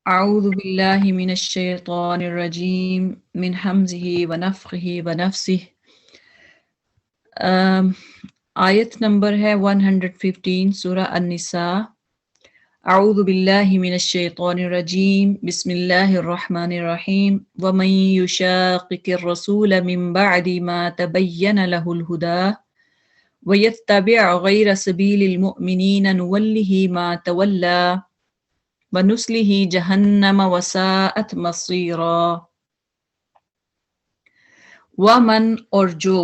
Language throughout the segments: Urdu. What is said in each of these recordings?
اعوذ باللہ من الشیطان الرجیم من حمزہ ونفخہ ونفثہ۔ آیت نمبر ہے 115 سورہ النساء۔ اعوذ باللہ من الشیطان الرجیم بسم اللہ الرحمن الرحیم ومن یشاقق الرسول من بعد ما تبین له الہدی ویتبع غیر سبیل المؤمنین نولہ ما تولی وَنُسْلِهِ جَهَنَّمَ وَسَاءَتْ مَصِيرًا۔ وَمَنْ اور جو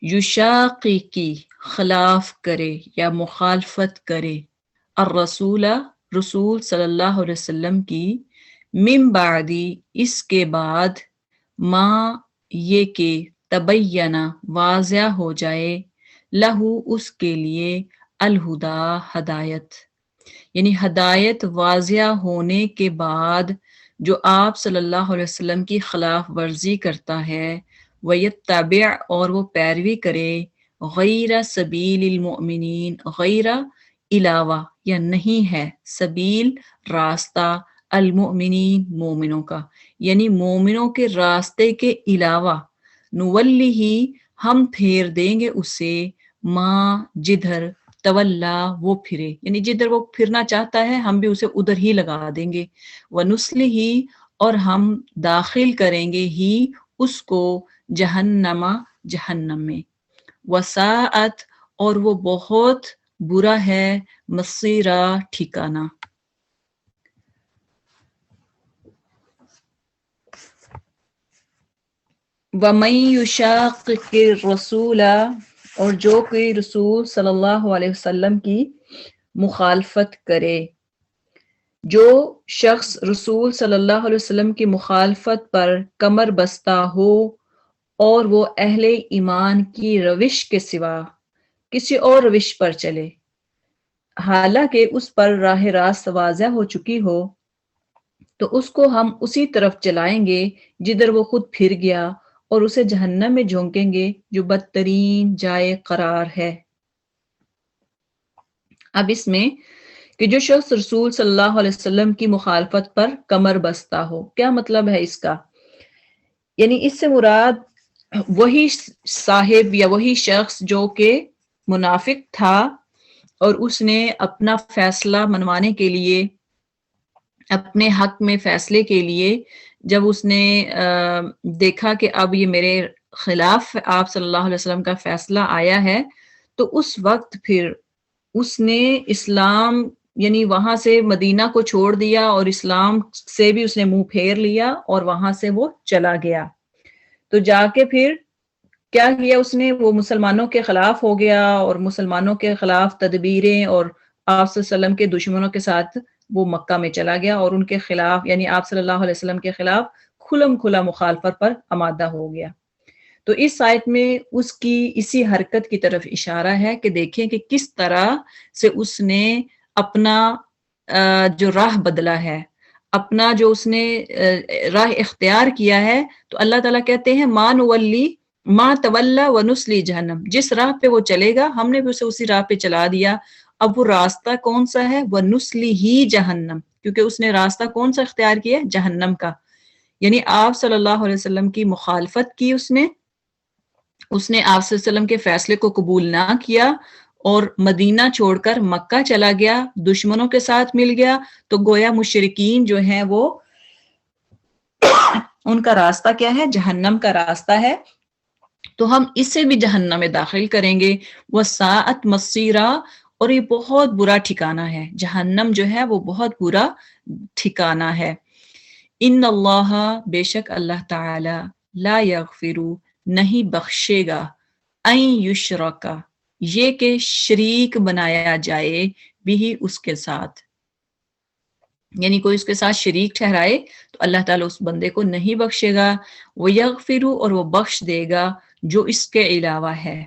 یشاققی خلاف کرے یا مخالفت کرے الرسول رسول صلی اللہ علیہ وسلم کی من بعدی اس کے بعد ما یہ کہ تبینہ واضح ہو جائے لہو اس کے لیے الہدا ہدایت، یعنی ہدایت واضح ہونے کے بعد جو آپ صلی اللہ علیہ وسلم کی خلاف ورزی کرتا ہے وَيَتَّبِعْ اور وہ پیروی کرے غیر سبیل المؤمنین، غیر علاوہ یا نہیں ہے سبیل راستہ المؤمنین مومنوں کا، یعنی مومنوں کے راستے کے علاوہ نولیہ ہم پھیر دیں گے اسے ماں جدھر تولا وہ پھرے، یعنی جدھر وہ پھرنا چاہتا ہے ہم بھی اسے ادھر ہی لگا دیں گے، وَنُسْلِهِ اور ہم داخل کریں گے ہی اس کو جہنم جہنم میں، وساءت اور وہ بہت برا ہے مصیرا ٹھکانہ۔ وَمَن يُشَاقِقِ الرَّسُولَ اور جو کوئی رسول صلی اللہ علیہ وسلم کی مخالفت کرے، جو شخص رسول صلی اللہ علیہ وسلم کی مخالفت پر کمر بستہ ہو اور وہ اہل ایمان کی روش کے سوا کسی اور روش پر چلے، حالانکہ اس پر راہ راست واضح ہو چکی ہو، تو اس کو ہم اسی طرف چلائیں گے جدھر وہ خود پھر گیا اور اسے جہنم میں جھونکیں گے جو بدترین جائے قرار ہے۔ اب اس میں کہ جو شخص رسول صلی اللہ علیہ وسلم کی مخالفت پر کمر بستہ ہو، کیا مطلب ہے اس کا؟ یعنی اس سے مراد وہی صاحب یا وہی شخص جو کہ منافق تھا اور اس نے اپنا فیصلہ منوانے کے لیے، اپنے حق میں فیصلے کے لیے جب اس نے دیکھا کہ اب یہ میرے خلاف آپ صلی اللہ علیہ وسلم کا فیصلہ آیا ہے، تو اس وقت پھر اس نے اسلام یعنی وہاں سے مدینہ کو چھوڑ دیا اور اسلام سے بھی اس نے منہ پھیر لیا اور وہاں سے وہ چلا گیا۔ تو جا کے پھر کیا کیا اس نے، وہ مسلمانوں کے خلاف ہو گیا اور مسلمانوں کے خلاف تدبیریں، اور آپ صلی اللہ علیہ وسلم کے دشمنوں کے ساتھ وہ مکہ میں چلا گیا اور ان کے خلاف یعنی آپ صلی اللہ علیہ وسلم کے خلاف کھلم کھلا مخالفت پر آمادہ ہو گیا۔ تو اس آیت میں اس کی اسی حرکت کی طرف اشارہ ہے کہ دیکھیں کہ کس طرح سے اس نے اپنا جو راہ بدلا ہے، اپنا جو اس نے راہ اختیار کیا ہے، تو اللہ تعالیٰ کہتے ہیں ما نولی ما تولا ونسلی جہنم، جس راہ پہ وہ چلے گا ہم نے بھی اسے اسی راہ پہ چلا دیا۔ اب وہ راستہ کون سا ہے؟ وَنُسْلِهِ جہنم، کیونکہ اس نے راستہ کون سا اختیار کیا؟ جہنم کا، یعنی آپ صلی اللہ علیہ وسلم کی مخالفت کی، اس نے آپ صلی اللہ علیہ وسلم کے فیصلے کو قبول نہ کیا اور مدینہ چھوڑ کر مکہ چلا گیا، دشمنوں کے ساتھ مل گیا، تو گویا مشرکین جو ہیں وہ ان کا راستہ کیا ہے؟ جہنم کا راستہ ہے، تو ہم اسے بھی جہنم میں داخل کریں گے۔ وَسَاءَتْ مَصِيرًا اور یہ بہت برا ٹھکانہ ہے، جہنم جو ہے وہ بہت برا ٹھکانہ ہے۔ ان اللہ بے شک اللہ تعالی لا یغفر نہیں بخشے گا ان یشرک یہ کہ شریک بنایا جائے بھی اس کے ساتھ، یعنی کوئی اس کے ساتھ شریک ٹھہرائے تو اللہ تعالیٰ اس بندے کو نہیں بخشے گا۔ وَيَغْفِرُ اور وہ بخش دے گا جو اس کے علاوہ ہے،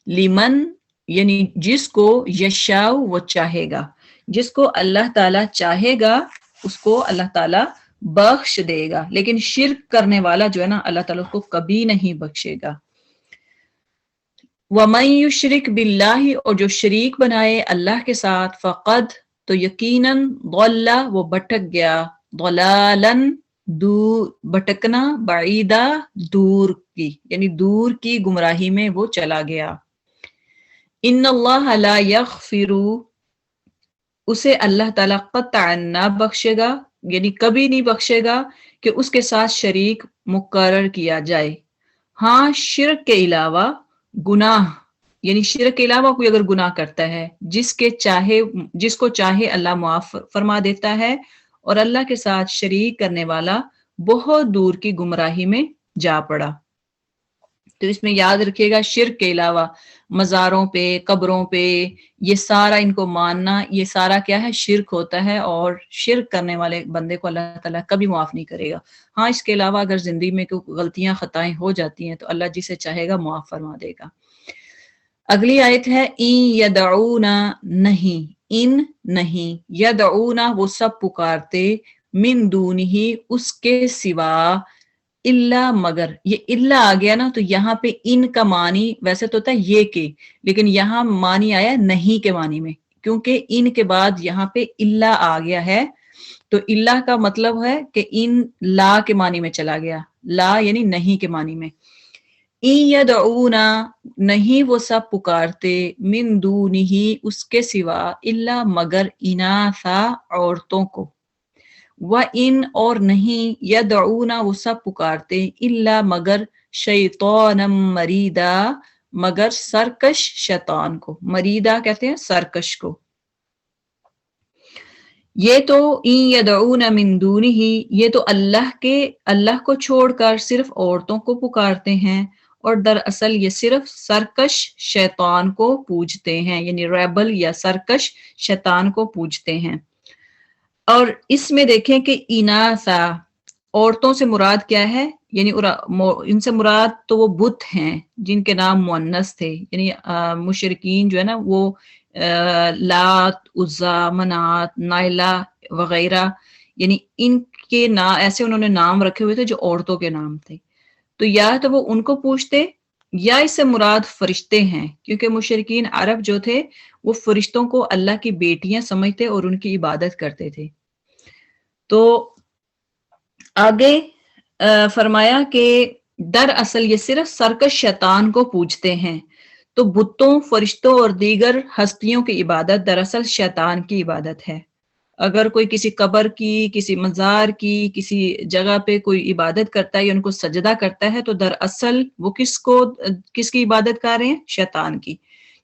لمن یعنی جس کو یشاء وہ چاہے گا، جس کو اللہ تعالیٰ چاہے گا اس کو اللہ تعالیٰ بخش دے گا، لیکن شرک کرنے والا جو ہے نا اللہ تعالیٰ اس کو کبھی نہیں بخشے گا۔ وَمَن يُشْرِكْ بِاللَّهِ اور جو شریک بنائے اللہ کے ساتھ، فقد تو یقیناً ضل وہ بھٹک گیا، ضلالن بھٹکنا، بعیدہ دور کی، یعنی دور کی گمراہی میں وہ چلا گیا۔ ان اللہ لا یغفر، اسے اللہ تعالیٰ قطعا نہ بخشے گا، یعنی کبھی نہیں بخشے گا کہ اس کے ساتھ شریک مقرر کیا جائے۔ ہاں شرک کے علاوہ گناہ، یعنی شرک کے علاوہ کوئی اگر گناہ کرتا ہے جس کو چاہے اللہ معاف فرما دیتا ہے، اور اللہ کے ساتھ شریک کرنے والا بہت دور کی گمراہی میں جا پڑا۔ تو اس میں یاد رکھیے گا شرک کے علاوہ مزاروں پہ، قبروں پہ، یہ سارا ان کو ماننا، یہ سارا کیا ہے؟ شرک ہوتا ہے، اور شرک کرنے والے بندے کو اللہ تعالیٰ کبھی معاف نہیں کرے گا۔ ہاں اس کے علاوہ اگر زندگی میں کوئی غلطیاں خطائیں ہو جاتی ہیں تو اللہ جسے چاہے گا معاف فرما دے گا۔ اگلی آیت ہے این یدعونا، نہیں یدعونا وہ سب پکارتے، من دونہ اس کے سوا، الا مگر، یہ الا آ گیا نا، تو یہاں پہ ان کا معنی ویسے تو ہوتا ہے یہ کہ، لیکن یہاں معنی آیا نہیں کے معنی میں، کیونکہ ان کے بعد یہاں پہ الا آ گیا ہے، تو الا کا مطلب ہے کہ ان لا کے معنی میں چلا گیا، لا یعنی نہیں کے معنی میں۔ این یدعونا نہیں وہ سب پکارتے، من دونہ اس کے سوا، الا مگر اناثا عورتوں کو، وَإِنْ اور نہیں، یدعونا وہ سب پکارتے، الا مگر شیطانا مریدا مگر سرکش شیطان کو، مریدا کہتے ہیں سرکش کو۔ یہ تو این یدعون من دونہ، یہ تو اللہ کو چھوڑ کر صرف عورتوں کو پکارتے ہیں، اور دراصل یہ صرف سرکش شیطان کو پوجتے ہیں، یعنی ریبل یا سرکش شیطان کو پوجتے ہیں۔ اور اس میں دیکھیں کہ اناثا عورتوں سے مراد کیا ہے، یعنی ان سے مراد تو وہ بت ہیں جن کے نام مؤنث تھے، یعنی مشرکین جو ہے نا وہ لات، عزا، منات، نائلہ وغیرہ، یعنی ان کے ایسے انہوں نے نام رکھے ہوئے تھے جو عورتوں کے نام تھے، تو یا تو وہ ان کو پوچھتے یا اس سے مراد فرشتے ہیں، کیونکہ مشرکین عرب جو تھے وہ فرشتوں کو اللہ کی بیٹیاں سمجھتے اور ان کی عبادت کرتے تھے۔ تو آگے فرمایا کہ دراصل یہ صرف سرکش شیطان کو پوجتے ہیں، تو بتوں، فرشتوں اور دیگر ہستیوں کی عبادت دراصل شیطان کی عبادت ہے۔ اگر کوئی کسی قبر کی، کسی مزار کی، کسی جگہ پہ کوئی عبادت کرتا ہے یا ان کو سجدہ کرتا ہے، تو دراصل وہ کس کی عبادت کر رہے ہیں؟ شیطان کی،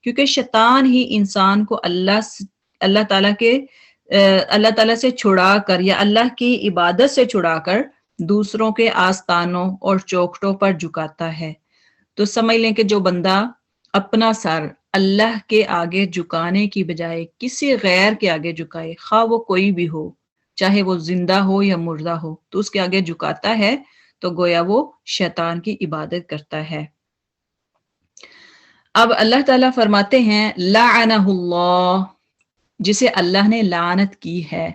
کیونکہ شیطان ہی انسان کو اللہ تعالیٰ سے چھڑا کر یا اللہ کی عبادت سے چھڑا کر دوسروں کے آستانوں اور چوکھٹوں پر جھکاتا ہے۔ تو سمجھ لیں کہ جو بندہ اپنا سر اللہ کے آگے جھکانے کی بجائے کسی غیر کے آگے جھکائے، خواہ وہ کوئی بھی ہو، چاہے وہ زندہ ہو یا مردہ ہو، تو اس کے آگے جھکاتا ہے تو گویا وہ شیطان کی عبادت کرتا ہے۔ اب اللہ تعالیٰ فرماتے ہیں لعنہ اللہ، جسے اللہ نے لعنت کی ہے،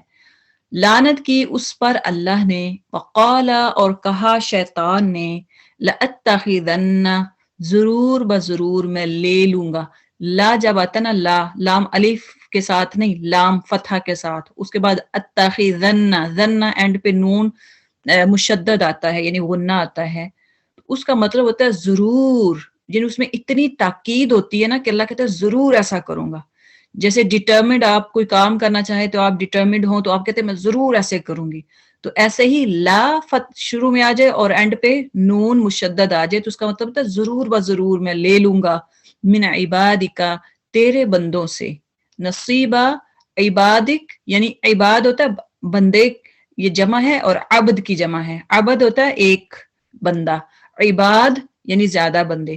لعنت کی اس پر اللہ نے، وقال اور کہا شیطان نے، لأتخذن ضرور بضرور میں لے لوں گا، لا جب آتا نا لام الف کے ساتھ نہیں، لام فتحہ کے ساتھ، اس کے بعد اتخذن، ذن اینڈ پہ نون مشدد آتا ہے یعنی غنہ آتا ہے، اس کا مطلب ہوتا ہے ضرور، یعنی اس میں اتنی تاکید ہوتی ہے نا کہ اللہ کہتا ہے ضرور ایسا کروں گا۔ جیسے ڈیٹرمنڈ آپ کوئی کام کرنا چاہے تو آپ ڈیٹرمنڈ ہوں تو آپ کہتے ہیں میں ضرور ایسے کروں گی، تو ایسے ہی لا شروع میں آ جائے اور اینڈ پہ نون مشدد آ جائے تو اس کا مطلب ہوتا ہے ضرور بضرور میں لے لوں گا، من عبادک تیرے بندوں سے، نصیبہ عبادک یعنی عباد ہوتا ہے بندے، یہ جمع ہے، اور عبد کی جمع ہے، عبد ہوتا ہے ایک بندہ، عباد یعنی زیادہ بندے،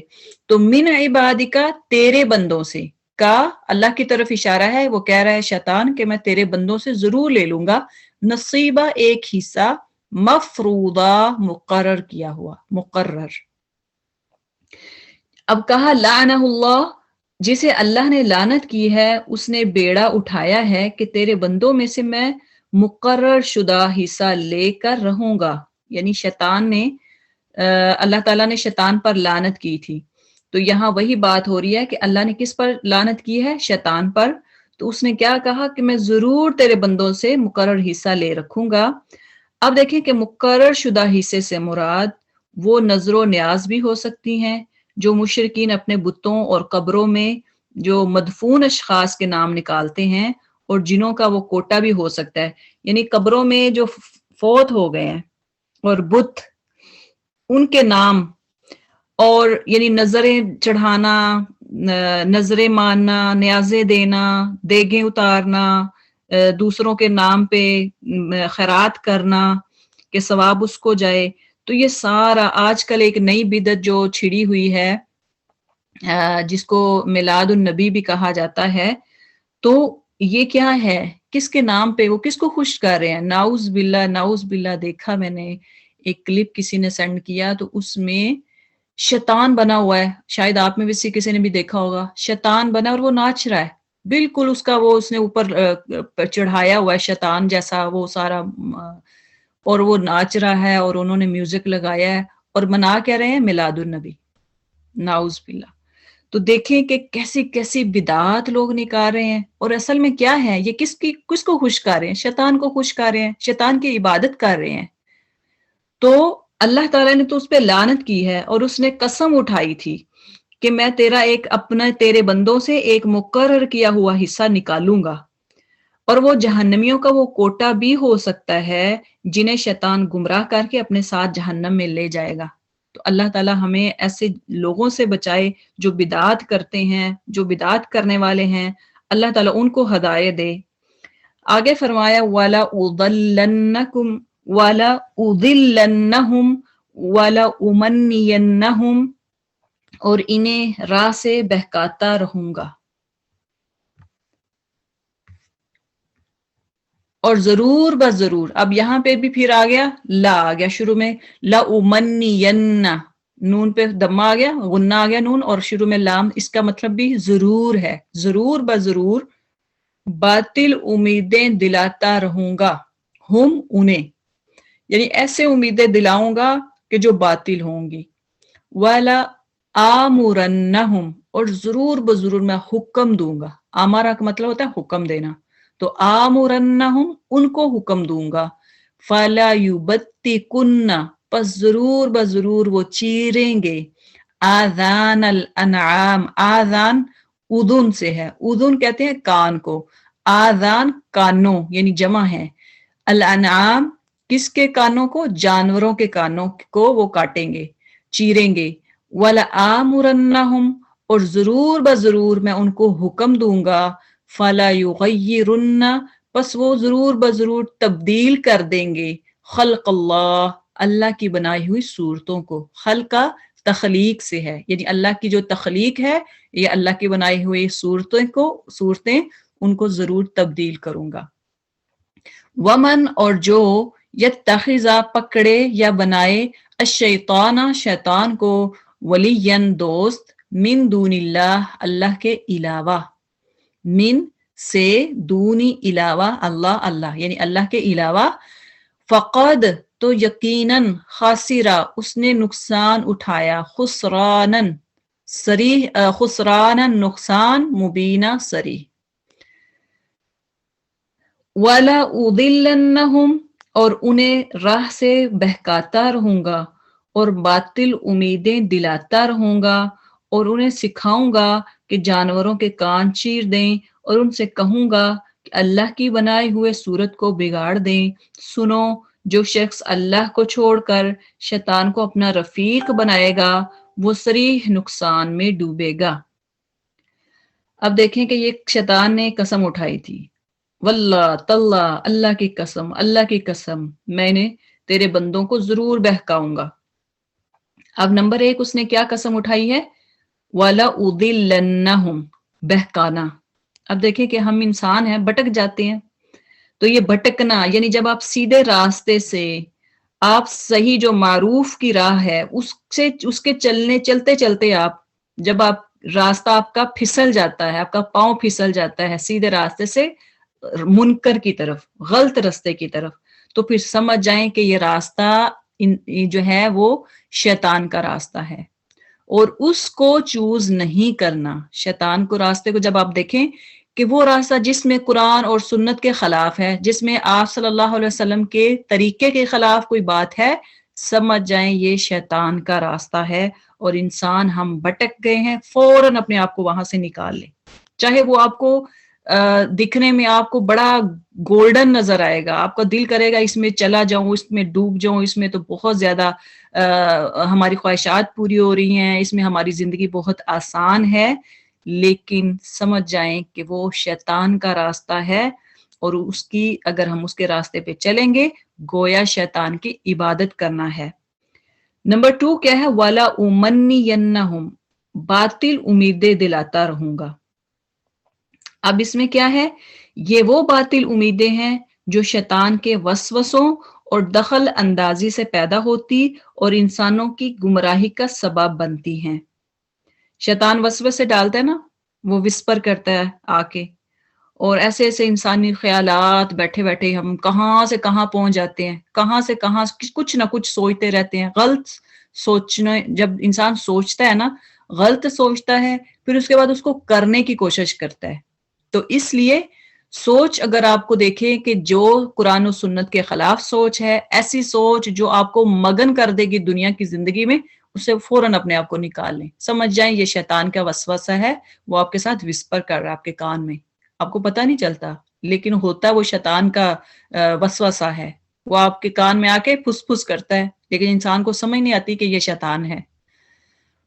تو من عبادکا تیرے بندوں سے، کا اللہ کی طرف اشارہ ہے، وہ کہہ رہا ہے شیطان کہ میں تیرے بندوں سے ضرور لے لوں گا، نصیبہ ایک حصہ، مفروضہ مقرر کیا ہوا، مقرر۔ اب کہا لعنہ اللہ، جسے اللہ نے لعنت کی ہے اس نے بیڑا اٹھایا ہے کہ تیرے بندوں میں سے میں مقرر شدہ حصہ لے کر رہوں گا، یعنی شیطان نے اللہ تعالیٰ نے شیطان پر لعنت کی تھی، تو یہاں وہی بات ہو رہی ہے کہ اللہ نے کس پر لعنت کی ہے؟ شیطان پر، تو اس نے کیا کہا کہ میں ضرور تیرے بندوں سے مقرر حصہ لے رکھوں گا. اب دیکھیں کہ مقرر شدہ حصے سے مراد وہ نظر و نیاز بھی ہو سکتی ہیں جو مشرکین اپنے بتوں اور قبروں میں جو مدفون اشخاص کے نام نکالتے ہیں، اور جنوں کا وہ کوٹا بھی ہو سکتا ہے. یعنی قبروں میں جو فوت ہو گئے ہیں اور بت، ان کے نام، اور یعنی نظریں چڑھانا، نظریں ماننا، نیازیں دینا، دیگیں اتارنا، دوسروں کے نام پہ خیرات کرنا کہ ثواب اس کو جائے. تو یہ سارا آج کل ایک نئی بدعت جو چھڑی ہوئی ہے، جس کو میلاد النبی بھی کہا جاتا ہے. تو یہ کیا ہے؟ کس کے نام پہ وہ کس کو خوش کر رہے ہیں؟ نعوذ باللہ، نعوذ باللہ. دیکھا میں نے ایک کلپ کسی نے سینڈ کیا، تو اس میں شیطان بنا ہوا ہے، شاید آپ میں بھی کسی نے بھی دیکھا ہوگا. شیطان بنا اور وہ ناچ رہا ہے، بالکل اس کا وہ اس نے اوپر چڑھایا ہوا ہے شیطان جیسا وہ سارا، اور وہ ناچ رہا ہے اور انہوں نے میوزک لگایا ہے اور منا کیا رہے ہیں؟ میلاد النبی. نعوذ باللہ. تو دیکھیں کہ کیسی کیسی بدعات لوگ نکال رہے ہیں، اور اصل میں کیا ہے یہ؟ کس کو خوش کر رہے ہیں؟ شیطان کو خوش کر رہے ہیں، شیطان کی عبادت کر رہے ہیں. تو اللہ تعالیٰ نے تو اس پہ لعنت کی ہے، اور اس نے قسم اٹھائی تھی کہ میں تیرے بندوں سے ایک مقرر کیا ہوا حصہ نکالوں گا، اور وہ جہنمیوں کا وہ کوٹا بھی ہو سکتا ہے جنہیں شیطان گمراہ کر کے اپنے ساتھ جہنم میں لے جائے گا. تو اللہ تعالیٰ ہمیں ایسے لوگوں سے بچائے جو بدعات کرتے ہیں، جو بدعات کرنے والے ہیں. اللہ تعالیٰ ان کو ہدایت دے. آگے فرمایا وَلَأُضِلَّنَّكُمْ وَلَأُضِلَّنَّهُمْ وَلَأُمَنِّيَنَّهُمْ، اور انہیں راہ سے بہکاتا رہوں گا. اور ضرور بس ضرور، اب یہاں پہ بھی پھر آ گیا لا، آ گیا شروع میں لَأُمَنِّيَنَّ، نون پہ دمہ آ گیا، غنہ آ گیا نون، اور شروع میں لام. اس کا مطلب بھی ضرور ہے، ضرور بس ضرور باطل امیدیں دلاتا رہوں گا، ہم انہیں، یعنی ایسے امیدیں دلاؤں گا کہ جو باطل ہوں گی. وَلَا آمُرَنَّهُمْ، اور ضرور بضرور میں حکم دوں گا. آمارا کا مطلب ہوتا ہے حکم دینا، تو آمُرَنَّهُمْ ان کو حکم دوں گا. فَلَا يُبَتِّكُنَّ، پس ضرور بضرور وہ چیریں گے. آذان الانعام، آذان اذن سے ہے، اذن کہتے ہیں کان کو، آذان کانوں یعنی جمع ہے. الانعام کس کے کانوں کو؟ جانوروں کے کانوں کو وہ کاٹیں گے، چیریں گے. وَلَآمُرَنَّهُمْ، اور ضرور بضرور میں ان کو حکم دوں گا. فَلَا يُغَيِّرُنَّ، پس وہ ضرور بضرور تبدیل کر دیں گے. خلق اللہ، اللہ کی بنائی ہوئی صورتوں کو. خلقہ تخلیق سے ہے، یعنی اللہ کی جو تخلیق ہے، یہ اللہ کی بنائی ہوئی صورتیں ان کو ضرور تبدیل کروں گا. ومن، اور جو یتخذا پکڑے یا بنائے الشیطان شیطان کو ولین دوست من دون اللہ اللہ کے علاوہ، من سے دونی علاوہ اللہ اللہ یعنی اللہ کے علاوہ، فقد تو یقیناً خاسرہ اس نے نقصان اٹھایا، خسرانن صریح، خسرانن نقصان، مبینہ صریح. وَلَأُضِلَّنَّهُمْ، اور انہیں راہ سے بہکاتا رہوں گا اور باطل امیدیں دلاتا رہوں گا، اور انہیں سکھاؤں گا کہ جانوروں کے کان چیر دیں، اور ان سے کہوں گا کہ اللہ کی بنائی ہوئے صورت کو بگاڑ دیں. سنو، جو شخص اللہ کو چھوڑ کر شیطان کو اپنا رفیق بنائے گا وہ صریح نقصان میں ڈوبے گا. اب دیکھیں کہ یہ شیطان نے قسم اٹھائی تھی، واللہ تاللہ، اللہ کی قسم، اللہ کی قسم، میں نے تیرے بندوں کو ضرور بہکاؤں گا. اب نمبر 1 اس نے کیا قسم اٹھائی ہے؟ وَلَأُضِلَّنَّهُمْ، بہکانا. اب دیکھیں کہ ہم انسان ہیں، بھٹک جاتے ہیں. تو یہ بھٹکنا یعنی جب آپ سیدھے راستے سے، آپ صحیح جو معروف کی راہ ہے اس کے چلتے چلتے آپ، جب آپ راستہ آپ کا پھسل جاتا ہے، آپ کا پاؤں پھسل جاتا ہے سیدھے راستے سے منکر کی طرف، غلط راستے کی طرف، تو پھر سمجھ جائیں کہ یہ راستہ جو ہے وہ شیطان کا راستہ ہے، اور اس کو چوز نہیں کرنا. شیطان کو راستے کو جب آپ دیکھیں کہ وہ راستہ جس میں قرآن اور سنت کے خلاف ہے، جس میں آپ صلی اللہ علیہ وسلم کے طریقے کے خلاف کوئی بات ہے، سمجھ جائیں یہ شیطان کا راستہ ہے، اور انسان ہم بھٹک گئے ہیں، فوراً اپنے آپ کو وہاں سے نکال لیں. چاہے وہ آپ کو دکھنے میں آپ کو بڑا گولڈن نظر آئے گا، آپ کا دل کرے گا اس میں چلا جاؤں، اس میں ڈوب جاؤں، اس میں تو بہت زیادہ ہماری خواہشات پوری ہو رہی ہیں، اس میں ہماری زندگی بہت آسان ہے، لیکن سمجھ جائیں کہ وہ شیطان کا راستہ ہے، اور اگر ہم اس کے راستے پہ چلیں گے گویا شیطان کی عبادت کرنا ہے. نمبر 2 کیا ہے؟ وَلَا أُمَنِّيَنَّهُمْ، باطل امیدیں دلاتا رہوں گا. اب اس میں کیا ہے؟ یہ وہ باطل امیدیں ہیں جو شیطان کے وسوسوں اور دخل اندازی سے پیدا ہوتی اور انسانوں کی گمراہی کا سبب بنتی ہیں. شیطان وسوسے ڈالتا ہے نا، وہ وسپر کرتا ہے آ کے، اور ایسے ایسے انسانی خیالات، بیٹھے بیٹھے ہم کہاں سے کہاں پہنچ جاتے ہیں، کہاں سے کہاں کچھ نہ کچھ سوچتے رہتے ہیں. غلط سوچنا، جب انسان سوچتا ہے نا، غلط سوچتا ہے، پھر اس کے بعد اس کو کرنے کی کوشش کرتا ہے. تو اس لیے سوچ اگر آپ کو دیکھیں کہ جو قرآن و سنت کے خلاف سوچ ہے، ایسی سوچ جو آپ کو مگن کر دے گی دنیا کی زندگی میں، اسے فوراً اپنے آپ کو نکال لیں. سمجھ جائیں یہ شیطان کا وسوسہ ہے، وہ آپ کے ساتھ وسپر کر رہا ہے آپ کے کان میں، آپ کو پتہ نہیں چلتا، لیکن ہوتا وہ شیطان کا وسوسہ ہے. وہ آپ کے کان میں آ کے پھس پھس کرتا ہے، لیکن انسان کو سمجھ نہیں آتی کہ یہ شیطان ہے.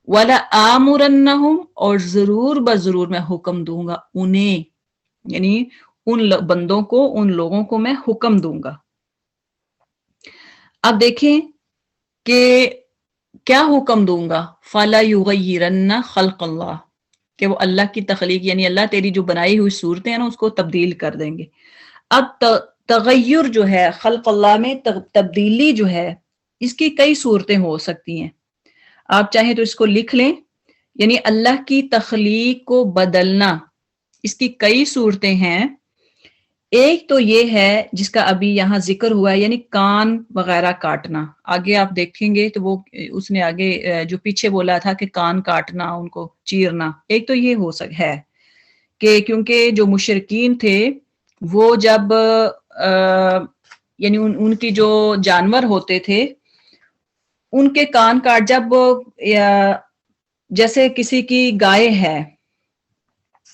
وَلَا آمُرَنَّهُمْ، اور ضرور بضرور میں حکم دوں گا انہیں، یعنی ان بندوں کو، ان لوگوں کو میں حکم دوں گا. اب دیکھیں کہ کیا حکم دوں گا؟ فَلَا يُغَيِّرَنَّ خَلْقَ اللَّهِ، کہ وہ اللہ کی تخلیق، یعنی اللہ تیری جو بنائی ہوئی صورتیں ہیں نا اس کو تبدیل کر دیں گے. اب تغیر جو ہے خلق اللہ میں، تبدیلی جو ہے، اس کی کئی صورتیں ہو سکتی ہیں. آپ چاہیں تو اس کو لکھ لیں، یعنی اللہ کی تخلیق کو بدلنا، اس کی کئی صورتیں ہیں. ایک تو یہ ہے جس کا ابھی یہاں ذکر ہوا ہے، یعنی کان وغیرہ کاٹنا. آگے آپ دیکھیں گے تو وہ اس نے آگے جو پیچھے بولا تھا کہ کان کاٹنا، ان کو چیرنا. ایک تو یہ ہو ہے کہ کیونکہ جو مشرکین تھے وہ جب یعنی ان کی جو جانور ہوتے تھے ان کے کان کاٹ، جب جیسے کسی کی گائے ہے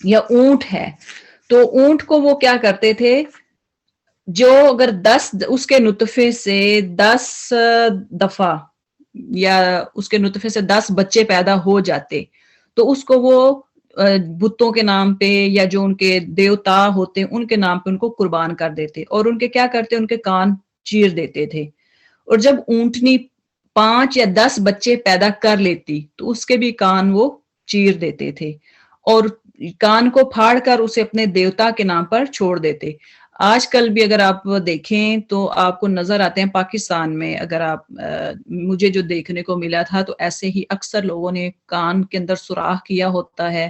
یا اونٹ ہے، تو اونٹ کو وہ کیا کرتے تھے، جو اگر 10 اس کے نطفے سے 10 دفعہ یا اس کے نطفے سے 10 بچے پیدا ہو جاتے تو اس کو وہ بتوں کے نام پہ یا جو ان کے دیوتا ہوتے ان کے نام پہ ان کو قربان کر دیتے، اور ان کے کیا کرتے، ان کے کان چیر دیتے تھے. اور جب اونٹنی 5 یا 10 بچے پیدا کر لیتی تو اس کے بھی کان وہ چیر دیتے تھے، اور کان کو پھاڑ کر اسے اپنے دیوتا کے نام پر چھوڑ دیتے. آج کل بھی اگر آپ دیکھیں تو آپ کو نظر آتے ہیں پاکستان میں، اگر آپ مجھے جو دیکھنے کو ملا تھا تو ایسے ہی اکثر لوگوں نے کان کے اندر سوراخ کیا ہوتا ہے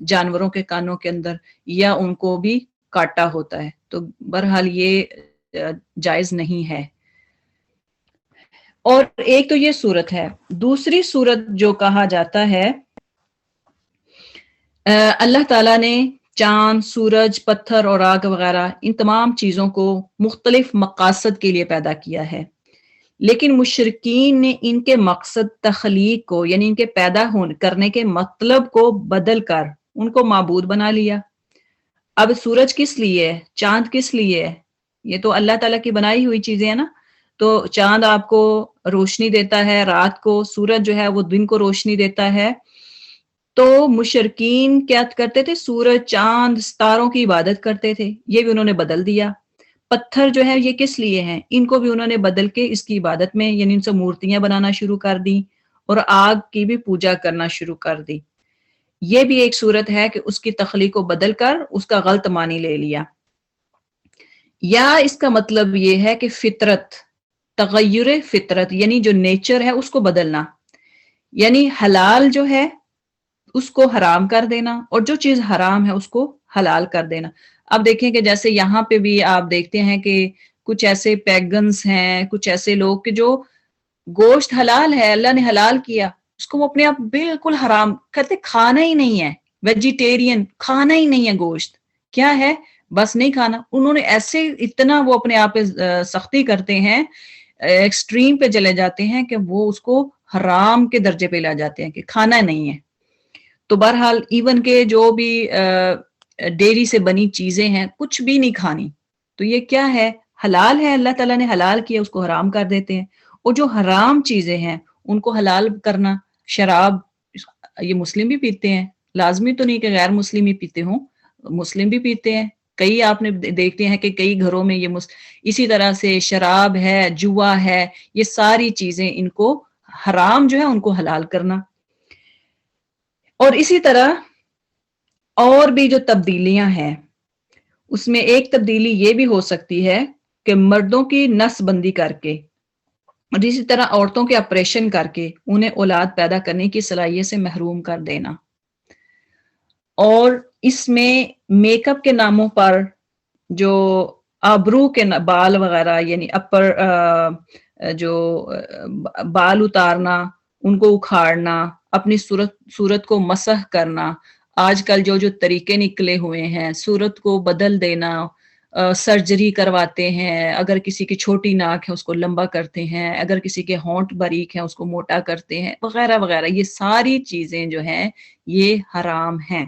جانوروں کے کانوں کے اندر، یا ان کو بھی کاٹا ہوتا ہے. تو بہرحال یہ جائز نہیں ہے. اور ایک تو یہ صورت ہے. دوسری صورت جو کہا جاتا ہے، اللہ تعالیٰ نے چاند، سورج، پتھر اور آگ وغیرہ ان تمام چیزوں کو مختلف مقاصد کے لیے پیدا کیا ہے، لیکن مشرکین نے ان کے مقصد تخلیق کو، یعنی ان کے پیدا کرنے کے مطلب کو بدل کر ان کو معبود بنا لیا. اب سورج کس لیے ہے، چاند کس لیے ہے؟ یہ تو اللہ تعالیٰ کی بنائی ہوئی چیزیں ہیں نا. تو چاند آپ کو روشنی دیتا ہے رات کو، سورج جو ہے وہ دن کو روشنی دیتا ہے. تو مشرکین کیا کرتے تھے، سورج، چاند، ستاروں کی عبادت کرتے تھے، یہ بھی انہوں نے بدل دیا. پتھر جو ہے یہ کس لیے ہیں، ان کو بھی انہوں نے بدل کے اس کی عبادت میں، یعنی ان سے مورتیاں بنانا شروع کر دی، اور آگ کی بھی پوجا کرنا شروع کر دی. یہ بھی ایک صورت ہے کہ اس کی تخلیق کو بدل کر اس کا غلط معنی لے لیا. یا اس کا مطلب یہ ہے کہ فطرت، تغیر فطرت، یعنی جو نیچر ہے اس کو بدلنا، یعنی حلال جو ہے اس کو حرام کر دینا، اور جو چیز حرام ہے اس کو حلال کر دینا. اب دیکھیں کہ جیسے یہاں پہ بھی آپ دیکھتے ہیں کہ کچھ ایسے پیگنز ہیں، کچھ ایسے لوگ کہ جو گوشت حلال ہے، اللہ نے حلال کیا، اس کو وہ اپنے آپ بالکل حرام کرتے، کھانا ہی نہیں ہے. ویجیٹیرین، کھانا ہی نہیں ہے گوشت، کیا ہے بس نہیں کھانا. انہوں نے ایسے اتنا وہ اپنے آپ پہ سختی کرتے ہیں، ایکسٹریم پہ چلے جاتے ہیں کہ وہ اس کو حرام کے درجے پہ لا جاتے ہیں کہ کھانا نہیں ہے. تو بہرحال ایون کہ جو بھی ڈیری سے بنی چیزیں ہیں کچھ بھی نہیں کھانی. تو یہ کیا ہے؟ حلال ہے، اللہ تعالیٰ نے حلال کیا، اس کو حرام کر دیتے ہیں. اور جو حرام چیزیں ہیں ان کو حلال کرنا، شراب یہ مسلم بھی پیتے ہیں، لازمی تو نہیں کہ غیر مسلم ہی پیتے ہوں، مسلم بھی پیتے ہیں. کئی آپ نے دیکھتے ہیں کہ کئی گھروں میں یہ اسی طرح سے شراب ہے، جوا ہے، یہ ساری چیزیں ان کو حرام جو ہے ان کو حلال کرنا. اور اسی طرح اور بھی جو تبدیلیاں ہیں، اس میں ایک تبدیلی یہ بھی ہو سکتی ہے کہ مردوں کی نس بندی کر کے اور اسی طرح عورتوں کے آپریشن کر کے انہیں اولاد پیدا کرنے کی صلاحیت سے محروم کر دینا. اور اس میں میک اپ کے ناموں پر جو آبرو کے بال وغیرہ، یعنی اپر جو بال اتارنا، ان کو اکھاڑنا، اپنی صورت کو مسح کرنا، آج کل جو طریقے نکلے ہوئے ہیں، صورت کو بدل دینا، سرجری کرواتے ہیں، اگر کسی کی چھوٹی ناک ہے اس کو لمبا کرتے ہیں، اگر کسی کے ہونٹ باریک ہیں اس کو موٹا کرتے ہیں، وغیرہ وغیرہ. یہ ساری چیزیں جو ہیں یہ حرام ہیں.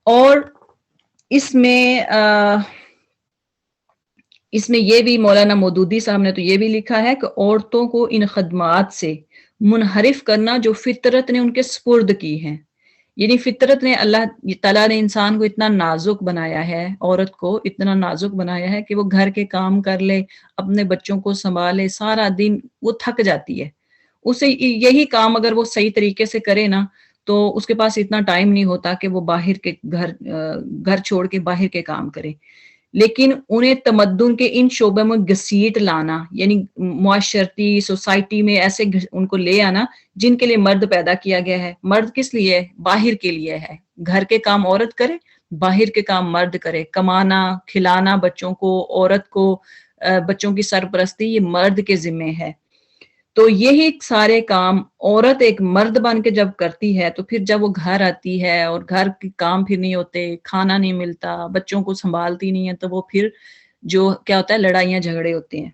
اور اس میں یہ بھی مولانا مودودی صاحب نے تو یہ بھی لکھا ہے کہ عورتوں کو ان خدمات سے منحرف کرنا جو فطرت نے ان کے سپرد کی ہیں. یعنی فطرت نے، اللہ تعالیٰ نے انسان کو اتنا نازک بنایا ہے، عورت کو اتنا نازک بنایا ہے کہ وہ گھر کے کام کر لے، اپنے بچوں کو سنبھالے، سارا دن وہ تھک جاتی ہے. اسے یہی کام اگر وہ صحیح طریقے سے کرے نا تو اس کے پاس اتنا ٹائم نہیں ہوتا کہ وہ باہر کے گھر چھوڑ کے باہر کے کام کرے. لیکن انہیں تمدن کے ان شعبوں میں گھسیٹ لانا، یعنی معاشرتی سوسائٹی میں ایسے ان کو لے آنا جن کے لیے مرد پیدا کیا گیا ہے. مرد کس لیے؟ باہر کے لیے ہے. گھر کے کام عورت کرے، باہر کے کام مرد کرے. کمانا، کھلانا بچوں کو، عورت کو بچوں کی سرپرستی یہ مرد کے ذمے ہے. تو یہی سارے کام عورت ایک مرد بن کے جب کرتی ہے تو پھر جب وہ گھر آتی ہے اور گھر کے کام پھر نہیں ہوتے، کھانا نہیں ملتا، بچوں کو سنبھالتی نہیں ہے، تو وہ پھر جو کیا ہوتا ہے، لڑائیاں جھگڑے ہوتے ہیں.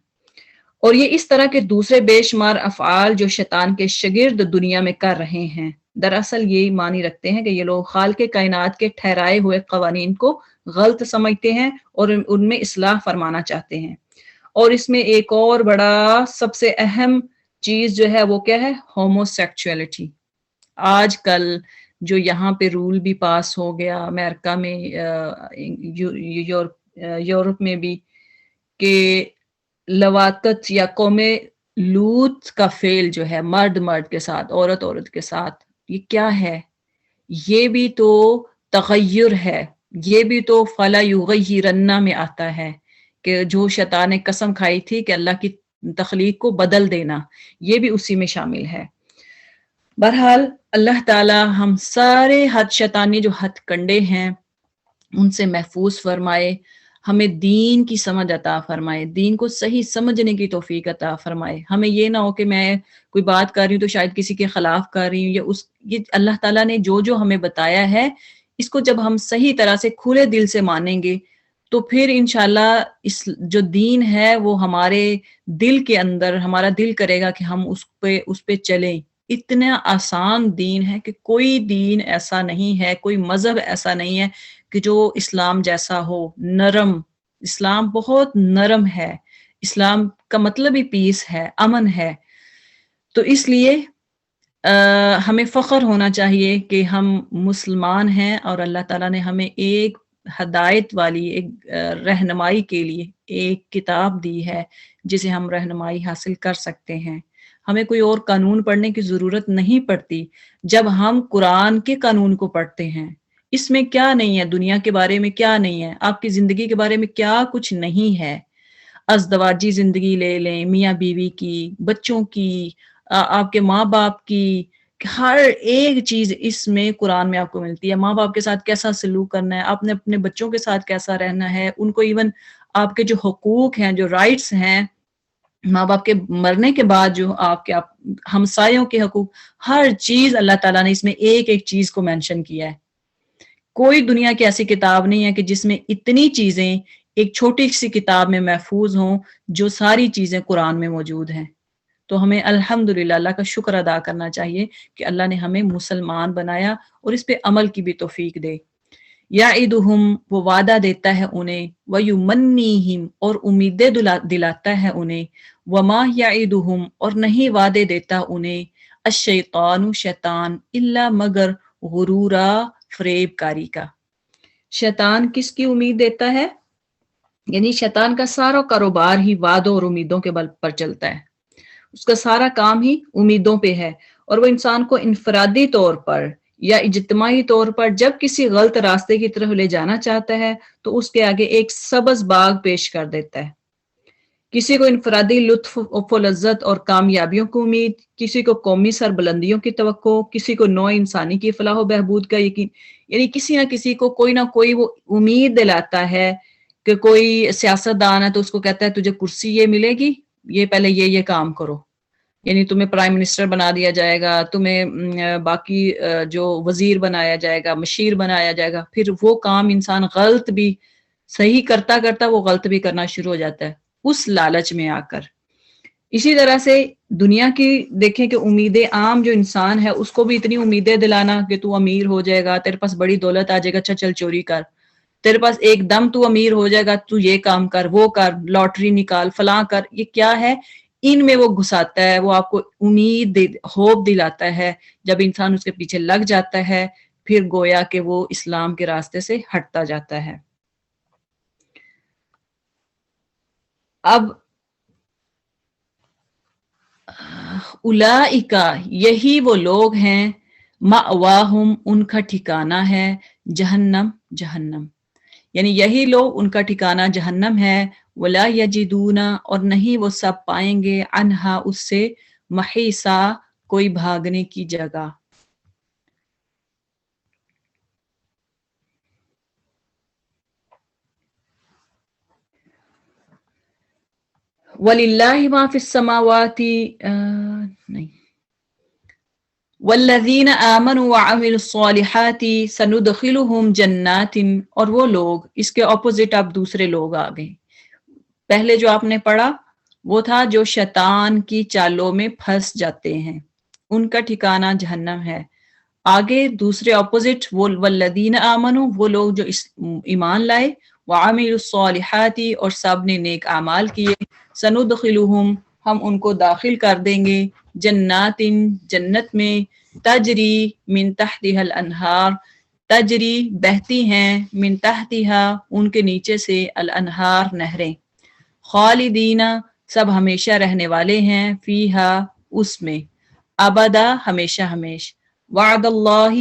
اور یہ اس طرح کے دوسرے بے شمار افعال جو شیطان کے شاگرد دنیا میں کر رہے ہیں، دراصل یہی معنی رکھتے ہیں کہ یہ لوگ خالق کائنات کے ٹھہرائے ہوئے قوانین کو غلط سمجھتے ہیں اور ان میں اصلاح فرمانا چاہتے ہیں. اور اس میں ایک اور بڑا سب سے اہم چیز جو ہے وہ کیا ہے؟ Homo sexuality. آج کل جو یہاں پہ رول بھی پاس ہو گیا امریکہ میں، یورپ میں بھی، کہ لواطت یا قوم لوط کا فعل جو ہے مرد مرد کے ساتھ، عورت عورت کے ساتھ، یہ کیا ہے؟ یہ بھی تو تغیر ہے، یہ بھی تو فلا یغیرن میں آتا ہے کہ جو شیطان نے قسم کھائی تھی کہ اللہ کی تخلیق کو بدل دینا، یہ بھی اسی میں شامل ہے. بہرحال اللہ تعالی ہم سارے شیطانی جو ہتھ کنڈے ہیں ان سے محفوظ فرمائے، ہمیں دین کی سمجھ عطا فرمائے، دین کو صحیح سمجھنے کی توفیق عطا فرمائے. ہمیں یہ نہ ہو کہ میں کوئی بات کر رہی ہوں تو شاید کسی کے خلاف کر رہی ہوں، یا یہ اللہ تعالیٰ نے جو ہمیں بتایا ہے اس کو جب ہم صحیح طرح سے کھلے دل سے مانیں گے تو پھر انشاءاللہ اس جو دین ہے وہ ہمارے دل کے اندر، ہمارا دل کرے گا کہ ہم اس پہ چلیں. اتنا آسان دین ہے کہ کوئی دین ایسا نہیں ہے، کوئی مذہب ایسا نہیں ہے کہ جو اسلام جیسا ہو. نرم اسلام، بہت نرم ہے. اسلام کا مطلب ہی پیس ہے، امن ہے. تو اس لیے ہمیں فخر ہونا چاہیے کہ ہم مسلمان ہیں اور اللہ تعالیٰ نے ہمیں ایک ہدایت والی، ایک رہنمائی کے لیے ایک کتاب دی ہے جسے ہم رہنمائی حاصل کر سکتے ہیں. ہمیں کوئی اور قانون پڑھنے کی ضرورت نہیں پڑتی جب ہم قرآن کے قانون کو پڑھتے ہیں. اس میں کیا نہیں ہے، دنیا کے بارے میں کیا نہیں ہے، آپ کی زندگی کے بارے میں کیا کچھ نہیں ہے. ازدواجی زندگی لے لیں، میاں بیوی کی، بچوں کی، آپ کے ماں باپ کی، ہر ایک چیز اس میں قرآن میں آپ کو ملتی ہے. ماں باپ کے ساتھ کیسا سلوک کرنا ہے، آپ نے اپنے بچوں کے ساتھ کیسا رہنا ہے، ان کو ایون آپ کے جو حقوق ہیں، جو رائٹس ہیں ماں باپ کے مرنے کے بعد جو آپ کے ہمسایوں کے حقوق، ہر چیز اللہ تعالیٰ نے اس میں ایک ایک چیز کو مینشن کیا ہے. کوئی دنیا کی ایسی کتاب نہیں ہے کہ جس میں اتنی چیزیں ایک چھوٹی سی کتاب میں محفوظ ہوں، جو ساری چیزیں قرآن میں موجود ہیں. تو ہمیں الحمدللہ اللہ کا شکر ادا کرنا چاہیے کہ اللہ نے ہمیں مسلمان بنایا اور اس پہ عمل کی بھی توفیق دے. یعدہم، وہ وعدہ دیتا ہے انہیں، ویمنیہم، اور امیدیں دلاتا ہے انہیں، وما یعدہم، اور نہیں وعدے دیتا انہیں، الشیطان، شیطان، الا مگر، غرورا، فریب کاری کا. شیطان کس کی امید دیتا ہے؟ یعنی شیطان کا سارا کاروبار ہی وعدوں اور امیدوں کے بل پر چلتا ہے. اس کا سارا کام ہی امیدوں پہ ہے، اور وہ انسان کو انفرادی طور پر یا اجتماعی طور پر جب کسی غلط راستے کی طرف لے جانا چاہتا ہے تو اس کے آگے ایک سبز باغ پیش کر دیتا ہے. کسی کو انفرادی لطف و لذت اور کامیابیوں کی امید، کسی کو قومی سربلندیوں کی توقع، کسی کو نوع انسانی کی فلاح و بہبود کا یقین. یعنی کسی نہ کسی کو کوئی نہ کوئی وہ امید دلاتا ہے کہ کوئی سیاست دان ہے تو اس کو کہتا ہے تجھے کرسی یہ ملے گی، یہ پہلے یہ کام کرو. یعنی تمہیں پرائم منسٹر بنا دیا جائے گا، تمہیں باقی جو وزیر بنایا جائے گا، مشیر بنایا جائے گا. پھر وہ کام انسان غلط بھی صحیح کرتا کرتا وہ غلط بھی کرنا شروع ہو جاتا ہے اس لالچ میں آ کر. اسی طرح سے دنیا کی دیکھیں کہ امیدیں عام جو انسان ہے اس کو بھی اتنی امیدیں دلانا کہ تو امیر ہو جائے گا، تیرے پاس بڑی دولت آ جائے گا، اچھا چل چوری کر، تیرے پاس ایک دم تو امیر ہو جائے گا، تو یہ کام کر، وہ کر، لاٹری نکال، فلاں کر. یہ کیا ہے؟ ان میں وہ گھساتا ہے، وہ آپ کو امید ہوپ دلاتا ہے. جب انسان اس کے پیچھے لگ جاتا ہے پھر گویا کہ وہ اسلام کے راستے سے ہٹتا جاتا ہے. اب اولئک، یہی وہ لوگ ہیں، مأواہم، ان کا ٹھکانہ ہے، جہنم، جہنم. یعنی یہی لوگ ان کا ٹھکانہ جہنم ہے. ولا یجدون، اور نہیں وہ سب پائیں گے، عنہا، اس سے، محیصا، کوئی بھاگنے کی جگہ. وَلِلَّهِ مَا فِي السَّمَاوَاتِ نہیں، وَالَّذِينَ آمَنُوا وَعَمِلُوا الصَّالِحَاتِ سَنُدْخِلُهُمْ جَنَّاتٍ. اور وہ لوگ، اس کے اپوزٹ اب دوسرے لوگ آ گئے. پہلے جو آپ نے پڑھا وہ تھا جو شیطان کی چالوں میں پھنس جاتے ہیں، ان کا ٹھکانہ جہنم ہے. آگے دوسرے اپوزٹ، وہ والذین آمنوا، وہ لوگ جو ایمان لائے، وعملوا الصالحات، اور سب نے نیک اعمال کیے، سندخلہم، ہم ان کو داخل کر دیں گے، جنات، جنت میں، تجری من تحتها الانہار، تجری بہتی ہیں، من تحتها، ان کے نیچے سے، الانہار نہریں، خالدین، سب ہمیشہ رہنے والے ہیں، فیہا، اس میں، ابدا، ہمیشہ ہمیش. وعد اللہ،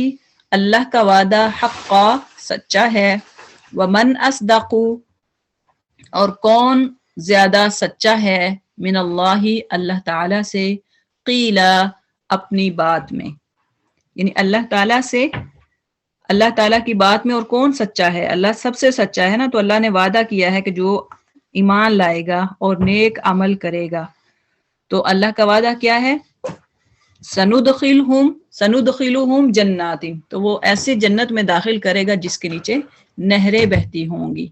اللہ کا وعدہ، حقا، سچا ہے. ومن اصدق، اور کون زیادہ سچا ہے، من اللہ، اللہ تعالی سے، قیلا، اپنی بات میں. یعنی اللہ تعالیٰ سے، اللہ تعالیٰ کی بات میں اور کون سچا ہے؟ اللہ سب سے سچا ہے نا. تو اللہ نے وعدہ کیا ہے کہ جو ایمان لائے گا اور نیک عمل کرے گا تو اللہ کا وعدہ کیا ہے؟ سندخلہم جنات، تو وہ ایسے جنت میں داخل کرے گا جس کے نیچے نہریں بہتی ہوں گی.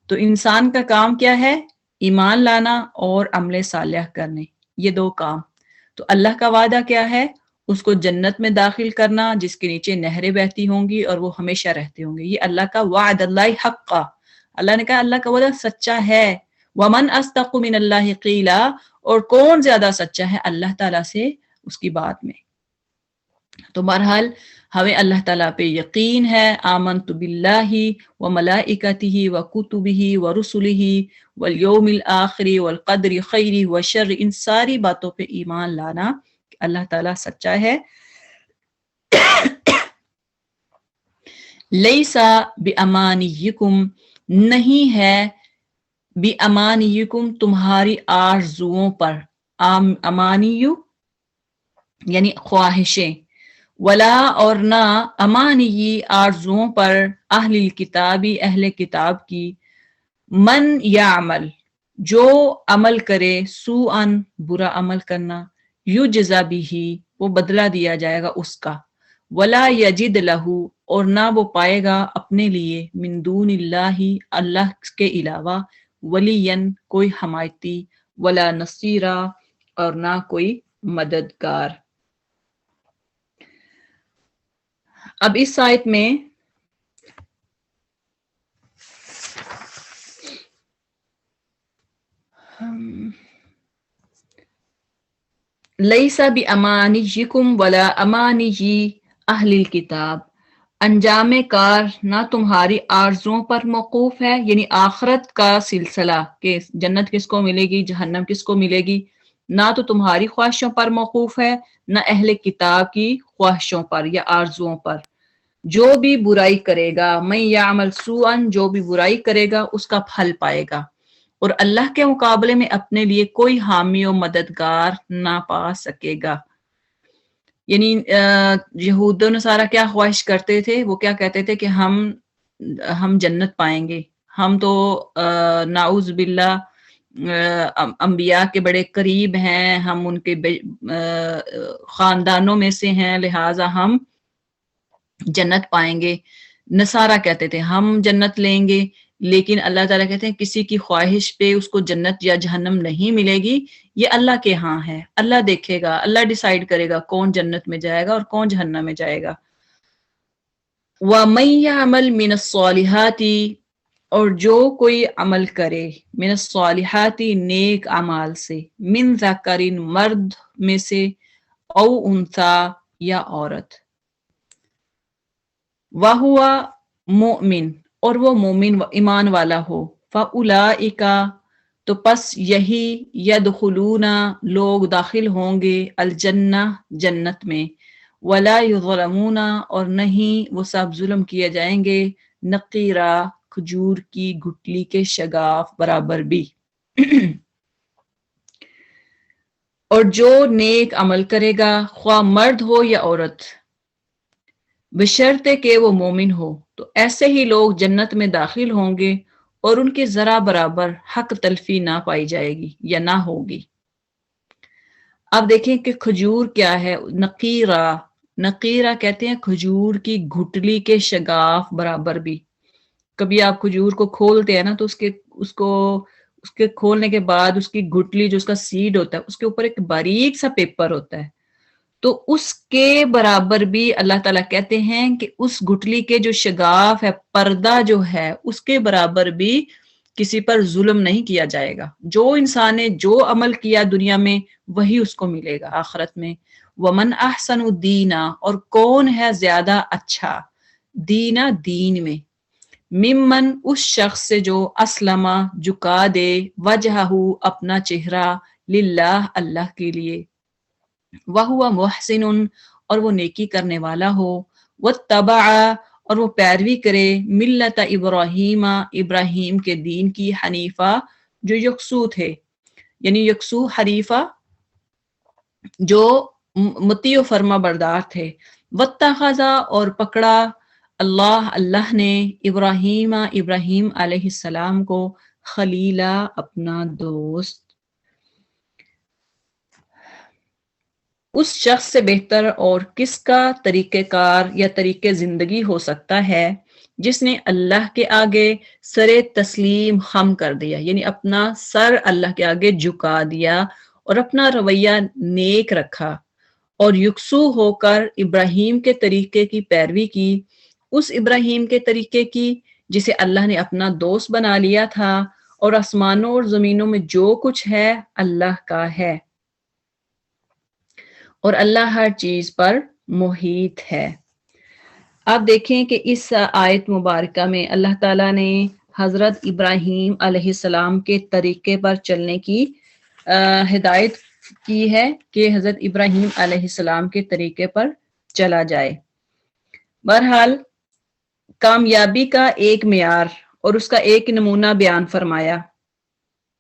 تو انسان کا کام کیا ہے؟ ایمان لانا اور عمل صالح کرنے، یہ دو کام. تو اللہ کا وعدہ کیا ہے؟ اس کو جنت میں داخل کرنا جس کے نیچے نہریں بہتی ہوں گی اور وہ ہمیشہ رہتے ہوں گے. یہ اللہ کا وعد، اللہ حقا، اللہ نے کہا اللہ کا وعدہ سچا ہے. ومن اصدق من اللہ قیلا، اور کون زیادہ سچا ہے اللہ تعالیٰ سے اس کی بات میں. تو بہرحال ہمیں اللہ تعالیٰ پہ یقین ہے. آمنت باللہ وملائکتہ وکتبہ ورسلہ والیوم الآخر والقدر خیر وشر، ان ساری باتوں پہ ایمان لانا کہ اللہ تعالیٰ سچا ہے. لیسا بامانیکم، نہیں ہے، بامانیکم، تمہاری آرزوؤں پر. امانیو یعنی خواہشیں، ولا، اور نہ، امانی، آرزوؤں پر، اہل الکتابی، اہل کتاب کی، من یعمل، جو عمل کرے سو ان برا عمل کرنا، یجزا بھی وہ بدلہ دیا جائے گا اس کا، ولا یجد لہو اور نہ وہ پائے گا اپنے لیے من دون اللہ اللہ کے علاوہ ولین کوئی حمایتی ولا نصیرہ اور نہ کوئی مددگار۔ اب اس آیت میں لیسا بامانیکم ولا امانی اہل الکتاب، انجام کار نہ تمہاری آرزوؤں پر موقوف ہے، یعنی آخرت کا سلسلہ کہ جنت کس کو ملے گی جہنم کس کو ملے گی، نہ تو تمہاری خواہشوں پر موقوف ہے نہ اہل کتاب کی خواہشوں پر یا آرزوؤں پر۔ جو بھی برائی کرے گا، من یعمل سوءا، جو بھی برائی کرے گا اس کا پھل پائے گا، اور اللہ کے مقابلے میں اپنے لیے کوئی حامی و مددگار نہ پا سکے گا۔ یعنی یہود و نصارہ کیا خواہش کرتے تھے، وہ کیا کہتے تھے کہ ہم جنت پائیں گے، ہم تو نعوذ باللہ انبیاء کے بڑے قریب ہیں، ہم ان کے خاندانوں میں سے ہیں، لہٰذا ہم جنت پائیں گے۔ نصارہ کہتے تھے ہم جنت لیں گے، لیکن اللہ تعالیٰ کہتے ہیں کسی کی خواہش پہ اس کو جنت یا جہنم نہیں ملے گی، یہ اللہ کے ہاں ہے، اللہ دیکھے گا، اللہ ڈیسائیڈ کرے گا کون جنت میں جائے گا اور کون جہنم میں جائے گا۔ وَمَن يَعْمَلْ مِنَ الصَّالِحَاتِ، اور جو کوئی عمل کرے من الصالحات نیک اعمال سے، من ذکر مرد میں سے، او انثی یا عورت، وَهُوَ مؤمن اور وہ مومن ایمان والا ہو، فَأُولَئِكَ تو پس یہی یدخلون لوگ داخل ہوں گے الجنہ جنت میں، ولا یظلمون اور نہیں وہ سب ظلم کیے جائیں گے، نقیرہ کھجور کی گٹلی کے شگاف برابر بھی۔ اور جو نیک عمل کرے گا خواہ مرد ہو یا عورت، بشرطے کہ وہ مومن ہو، تو ایسے ہی لوگ جنت میں داخل ہوں گے اور ان کے ذرا برابر حق تلفی نہ پائی جائے گی یا نہ ہوگی۔ اب دیکھیں کہ کھجور کیا ہے، نقیرہ، نقیرہ کہتے ہیں کھجور کی گھٹلی کے شگاف برابر بھی۔ کبھی آپ کھجور کو کھولتے ہیں نا تو اس کے کھولنے کے بعد اس کی گھٹلی جو اس کا سیڈ ہوتا ہے اس کے اوپر ایک باریک سا پیپر ہوتا ہے، تو اس کے برابر بھی اللہ تعالیٰ کہتے ہیں کہ اس گٹلی کے جو شگاف ہے، پردہ جو ہے، اس کے برابر بھی کسی پر ظلم نہیں کیا جائے گا۔ جو انسان نے جو عمل کیا دنیا میں وہی اس کو ملے گا آخرت میں۔ وَمَنْ أَحْسَنُ دِينًا اور کون ہے زیادہ اچھا دینا دین میں، ممن اس شخص سے جو اسلمہ جھکا دے وجہہ اپنا چہرہ للہ اللہ کے لیے، وَهُوَ مُحْسِنٌ اور وہ نیکی کرنے والا ہو، وَاتَّبَعَ اور وہ پیروی کرے ملت ابراہیم ابراہیم کے دین کی، حنیفہ جو یکسو تھے، یعنی یکسو حریفہ جو مطیع و فرما بردار تھے، واتخذ اور پکڑا اللہ نے ابراہیم علیہ السلام کو خلیلا اپنا دوست۔ اس شخص سے بہتر اور کس کا طریقہ کار یا طریقہ زندگی ہو سکتا ہے جس نے اللہ کے آگے سر تسلیم خم کر دیا، یعنی اپنا سر اللہ کے آگے جھکا دیا اور اپنا رویہ نیک رکھا، اور یکسو ہو کر ابراہیم کے طریقے کی پیروی کی، اس ابراہیم کے طریقے کی جسے اللہ نے اپنا دوست بنا لیا تھا، اور آسمانوں اور زمینوں میں جو کچھ ہے اللہ کا ہے، اور اللہ ہر چیز پر محیط ہے۔ آپ دیکھیں کہ اس آیت مبارکہ میں اللہ تعالیٰ نے حضرت ابراہیم علیہ السلام کے طریقے پر چلنے کی ہدایت کی ہے کہ حضرت ابراہیم علیہ السلام کے طریقے پر چلا جائے۔ بہرحال کامیابی کا ایک معیار اور اس کا ایک نمونہ بیان فرمایا۔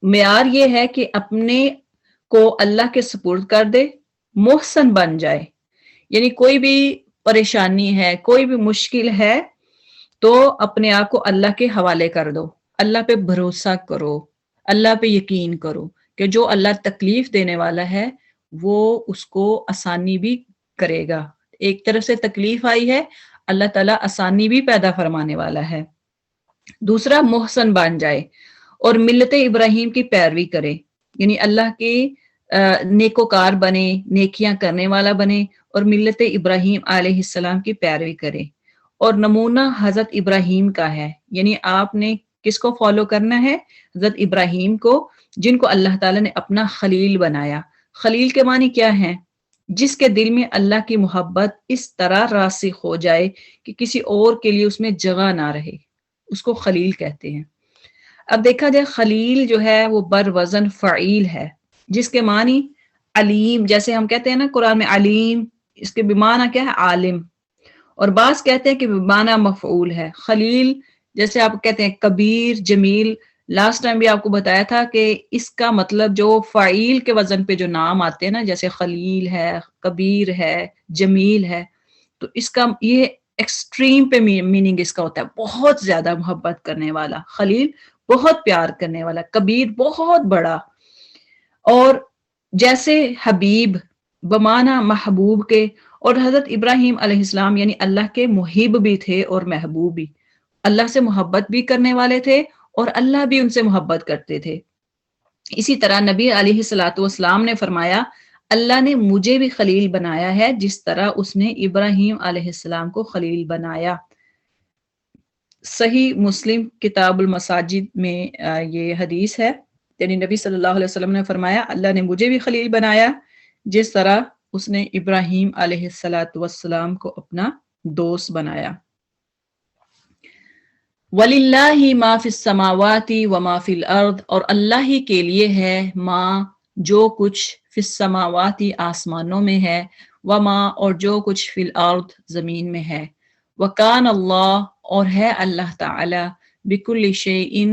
معیار یہ ہے کہ اپنے کو اللہ کے سپرد کر دے، محسن بن جائے، یعنی کوئی بھی پریشانی ہے، کوئی بھی مشکل ہے تو اپنے آپ کو اللہ کے حوالے کر دو، اللہ پہ بھروسہ کرو، اللہ پہ یقین کرو کہ جو اللہ تکلیف دینے والا ہے وہ اس کو آسانی بھی کرے گا. ایک طرف سے تکلیف آئی ہے، اللہ تعالیٰ آسانی بھی پیدا فرمانے والا ہے. دوسرا، محسن بن جائے اور ملت ابراہیم کی پیروی کرے، یعنی اللہ کے نیکوکار بنے، نیکیاں کرنے والا بنے اور ملت ابراہیم علیہ السلام کی پیروی کرے. اور نمونہ حضرت ابراہیم کا ہے، یعنی آپ نے کس کو فالو کرنا ہے؟ حضرت ابراہیم کو، جن کو اللہ تعالیٰ نے اپنا خلیل بنایا. خلیل کے معنی کیا ہے؟ جس کے دل میں اللہ کی محبت اس طرح راسخ ہو جائے کہ کسی اور کے لیے اس میں جگہ نہ رہے، اس کو خلیل کہتے ہیں. اب دیکھا جائے خلیل جو ہے وہ بر وزن فعیل ہے، جس کے معنی علیم، جیسے ہم کہتے ہیں نا قرآن میں علیم، اس کے بمعنی کیا ہے؟ عالم. اور بعض کہتے ہیں کہ بمعنی مفعول ہے. خلیل جیسے آپ کہتے ہیں کبیر، جمیل، لاسٹ ٹائم بھی آپ کو بتایا تھا کہ اس کا مطلب جو فعیل کے وزن پہ جو نام آتے ہیں نا، جیسے خلیل ہے، کبیر ہے، جمیل ہے، تو اس کا یہ ایکسٹریم پہ میننگ اس کا ہوتا ہے بہت زیادہ محبت کرنے والا. خلیل بہت پیار کرنے والا، کبیر بہت بڑا. اور جیسے حبیب بمعنی محبوب کے، اور حضرت ابراہیم علیہ السلام یعنی اللہ کے محب بھی تھے اور محبوب بھی، اللہ سے محبت بھی کرنے والے تھے اور اللہ بھی ان سے محبت کرتے تھے. اسی طرح نبی علیہ الصلوۃ والسلام نے فرمایا اللہ نے مجھے بھی خلیل بنایا ہے جس طرح اس نے ابراہیم علیہ السلام کو خلیل بنایا. صحیح مسلم کتاب المساجد میں یہ حدیث ہے، یعنی نبی صلی اللہ علیہ وسلم نے فرمایا اللہ نے مجھے بھی خلیل بنایا جس طرح اس نے ابراہیم علیہ السلام کو اپنا دوست بنایا. وَلِلَّهِ مَا فِي السَّمَاوَاتِ وَمَا فِي الْأَرْضِ، اور اللہ ہی کے لیے ہے ما، جو کچھ فی السماوات آسمانوں میں ہے، وما، اور جو کچھ فی الارض زمین میں ہے. وکان اللہ، اور ہے اللہ تعالی بکل شیء،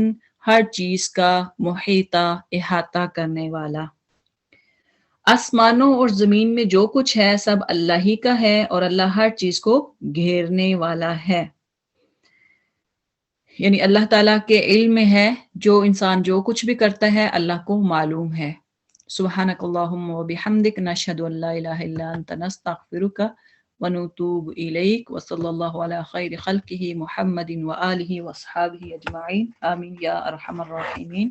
ہر چیز کا، محیطہ، احاطہ کرنے والا. آسمانوں اور زمین میں جو کچھ ہے سب اللہ ہی کا ہے اور اللہ ہر چیز کو گھیرنے والا ہے. یعنی اللہ تعالیٰ کے علم میں ہے، جو انسان جو کچھ بھی کرتا ہے اللہ کو معلوم ہے. سبحانک اللہم و بحمدک، نشہد ان لا الہ الا انت، نستغفرک ونتوب الیک، وصلی اللہ علی خیر خلقہ محمد وآلہ واصحابہ اجمعین، آمین یا ارحم الراحمین.